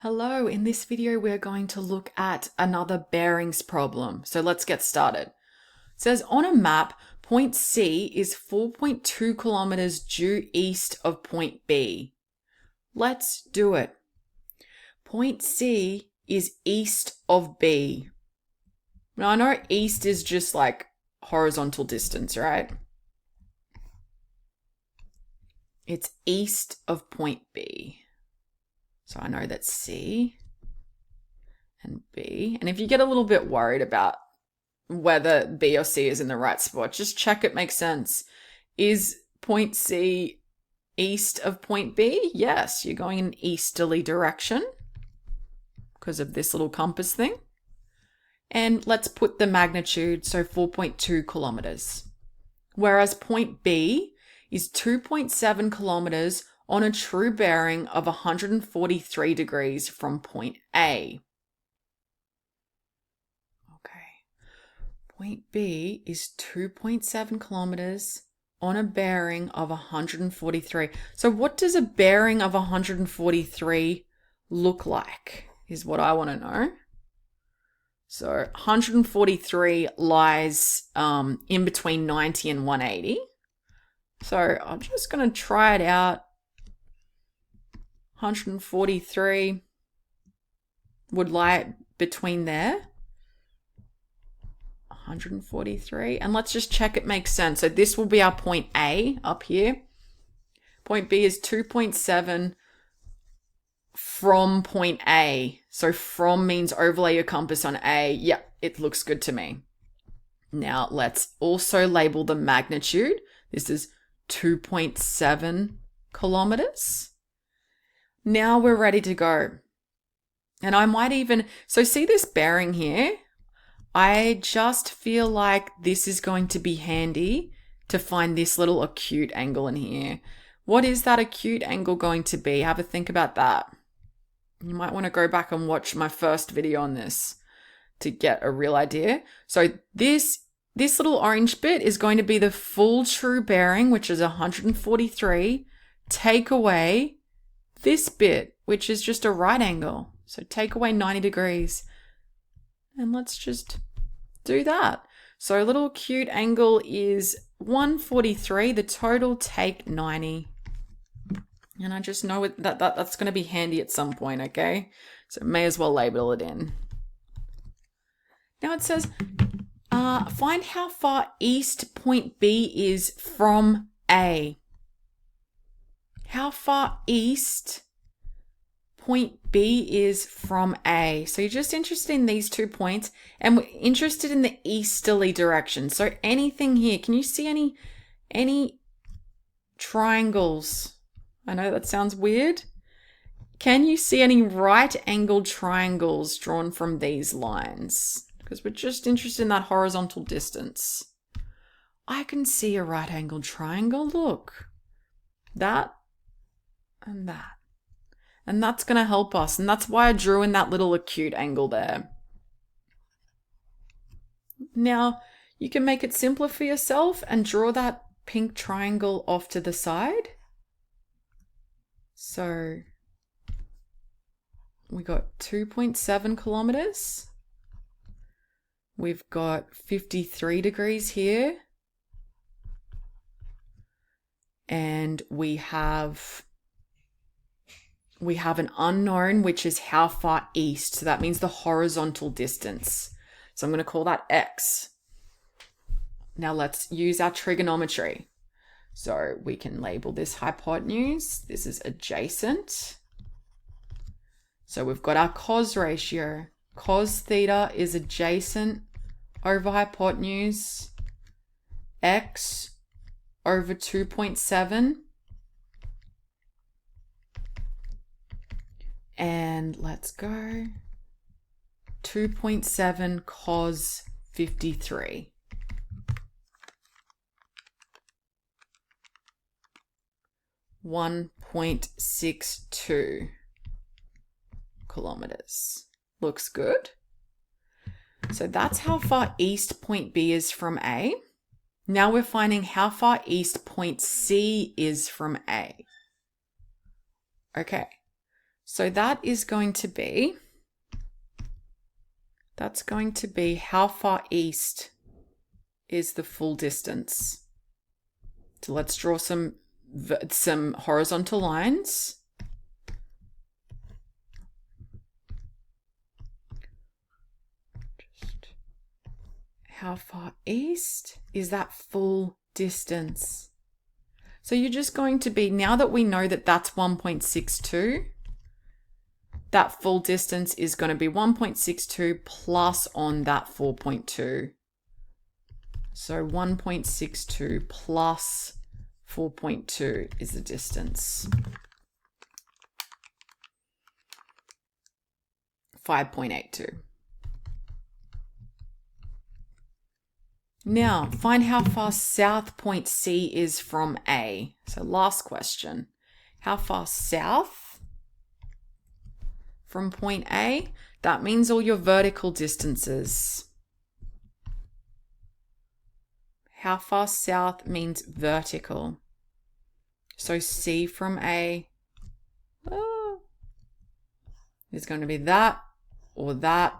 Hello, in this video we're going to look at another bearings problem. So let's get started. It says on a map, point C is 4.2 kilometers due east of point B. Let's do it. Point C is east of B. Now I know east is just like horizontal distance, right? It's east of point B. So I know that's C and B. And if you get a little bit worried about whether B or C is in the right spot, just check it makes sense. Is point C east of point B? Yes, you're going in an easterly direction because of this little compass thing. And let's put the magnitude, so 4.2 kilometers. Whereas point B is 2.7 kilometers on a true bearing of 143 degrees from point A. Okay. Point B is 2.7 kilometers on a bearing of 143. So what does a bearing of 143 look like is what I want to know. So 143 lies in between 90 and 180. So I'm just going to try it out. 143 would lie between there. 143. And let's just check it makes sense. So this will be our point A up here. Point B is 2.7 from point A. So from means overlay your compass on A. Yep, it looks good to me. Now let's also label the magnitude. This is 2.7 kilometers. Now we're ready to go. And I might even, so see this bearing here? I just feel like this is going to be handy to find this little acute angle in here. What is that acute angle going to be? Have a think about that. You might want to go back and watch my first video on this to get a real idea. So this little orange bit is going to be the full true bearing, which is 143. Take away this bit, which is just a right angle. So take away 90 degrees. And let's just do that. So a little acute angle is 143. The total, take 90. And I just know that's going to be handy at some point, okay? So may as well label it in. Now it says, find how far east point B is from A. How far east point B is from A. So you're just interested in these 2 points and we're interested in the easterly direction. So anything here, can you see any triangles? I know that sounds weird. Can you see any right angled triangles drawn from these lines? Because we're just interested in that horizontal distance. I can see a right angled triangle. Look, that and that. And that's going to help us. And that's why I drew in that little acute angle there. Now, you can make it simpler for yourself and draw that pink triangle off to the side. So we got 2.7 kilometers. We've got 53 degrees here. And we have an unknown, which is how far east. So that means the horizontal distance. So I'm going to call that X. Now let's use our trigonometry. So we can label this hypotenuse. This is adjacent. So we've got our cos ratio. Cos theta is adjacent over hypotenuse. X over 2.7. And let's go 2.7 cos 53. .62 kilometers. Looks good. So that's how far east point B is from A. Now we're finding how far east point C is from A. Okay. So that's going to be how far east is the full distance. So let's draw some horizontal lines. How far east is that full distance? So you're just going to be, now that we know that that's 1.62, that full distance is going to be 1.62 plus on that 4.2. So 1.62 plus 4.2 is the distance. 5.82. Now, find how far south point C is from A. So last question. How far south from point A? That means all your vertical distances. How far south means vertical. So C from A is going to be that, or that,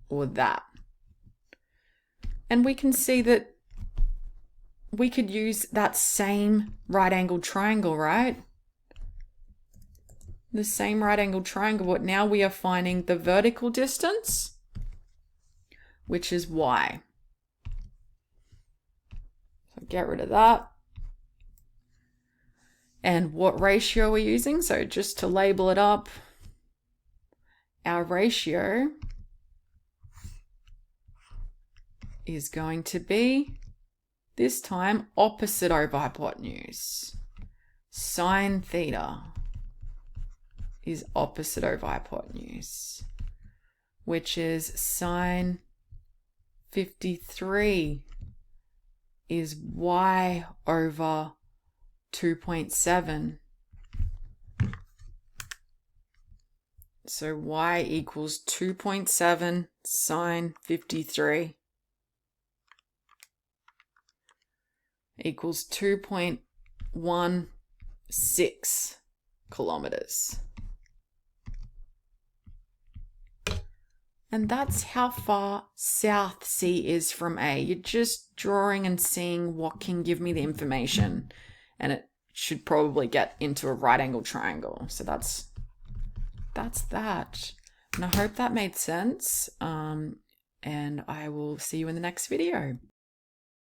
or that. And we can see that we could use that same right-angled triangle, right? The same right-angled triangle, but now we are finding the vertical distance, which is y. So get rid of that. And what ratio we're using, so just to label it up, our ratio is going to be, this time, opposite over hypotenuse. Sine theta is opposite over hypotenuse, which is sine 53 is y over 2.7. So y equals 2.7 sine 53 equals 2.16 kilometers. And that's how far south C is from A. You're just drawing and seeing what can give me the information. And it should probably get into a right-angle triangle. So that's that. And I hope that made sense. And I will see you in the next video.